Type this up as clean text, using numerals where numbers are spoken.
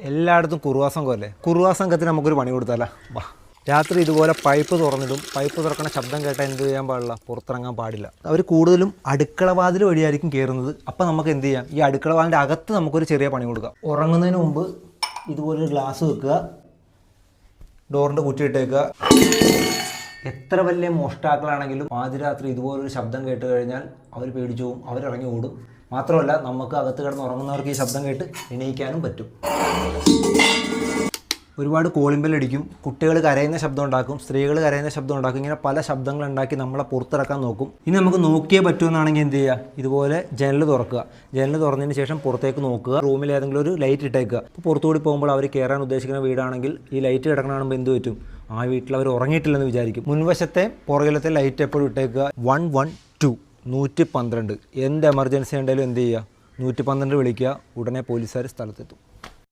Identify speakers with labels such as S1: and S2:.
S1: എല്ലായിടത്തും കുറുവാ സംഘമല്ലേ? കുറുവാ സംഘത്തിന് നമുക്കൊരു പണി കൊടുത്താലോ? വാ. രാത്രി ഇതുപോലെ പൈപ്പ് തുറന്നിടും. പൈപ്പ് തുറക്കണ ശബ്ദം കേട്ടാൽ എന്ത് ചെയ്യാൻ പാടില്ല? പുറത്തിറങ്ങാൻ പാടില്ല. അവർ കൂടുതലും അടുക്കള വാതിൽ വഴിയായിരിക്കും കയറുന്നത്. അപ്പോൾ നമുക്ക് എന്ത് ചെയ്യാം? ഈ അടുക്കള വാതിലിൻ്റെ അകത്ത് നമുക്കൊരു ചെറിയ പണി കൊടുക്കാം. ഉറങ്ങുന്നതിന് മുമ്പ് ഇതുപോലൊരു ഗ്ലാസ് വെക്കുക, ഡോറിൻ്റെ കുറ്റിയിട്ടേക്കുക. എത്ര വലിയ മോഷ്ടാക്കളാണെങ്കിലും പാതിരാത്രി ഇതുപോലൊരു ശബ്ദം കേട്ട് കഴിഞ്ഞാൽ അവർ പേടിച്ചു പോകും, അവരിറങ്ങി ഓടും. മാത്രമല്ല നമുക്ക് അകത്ത് കിടന്ന് ഉറങ്ങുന്നവർക്ക് ഈ ശബ്ദം കേട്ട് എണീക്കാനും പറ്റും. ഒരുപാട് കോളിമ്പലടിക്കും, കുട്ടികൾ കരയുന്ന ശബ്ദം ഉണ്ടാക്കും, സ്ത്രീകൾ കരയുന്ന ശബ്ദം ഉണ്ടാക്കും. ഇങ്ങനെ പല ശബ്ദങ്ങളുണ്ടാക്കി നമ്മളെ പുറത്തിറക്കാൻ നോക്കും. ഇനി നമുക്ക് നോക്കിയേ പറ്റുമെന്നാണെങ്കിൽ എന്ത് ചെയ്യുക? ഇതുപോലെ ജനൽ തുറക്കുക. ജനൽ തുറന്നതിന് ശേഷം പുറത്തേക്ക് നോക്കുക. റൂമിൽ ഏതെങ്കിലും ഒരു ലൈറ്റ് ഇട്ടേക്കുക. അപ്പോൾ പുറത്തുകൂടി പോകുമ്പോൾ അവർ കയറാൻ ഉദ്ദേശിക്കുന്ന വീടാണെങ്കിൽ ഈ ലൈറ്റ് കിടക്കണ കാണുമ്പോൾ എന്ത് പറ്റും? ആ വീട്ടിൽ അവർ ഉറങ്ങിയിട്ടില്ലെന്ന് വിചാരിക്കും. മുൻവശത്തെ പുറകിലത്തെ ലൈറ്റ് എപ്പോഴും ഇട്ടേക്കുക. 112 112. എന്ത് എമർജൻസി ഉണ്ടെങ്കിലും എന്ത് ചെയ്യുക? 112 വിളിക്കുക. ഉടനെ പോലീസുകാർ സ്ഥലത്തെത്തും.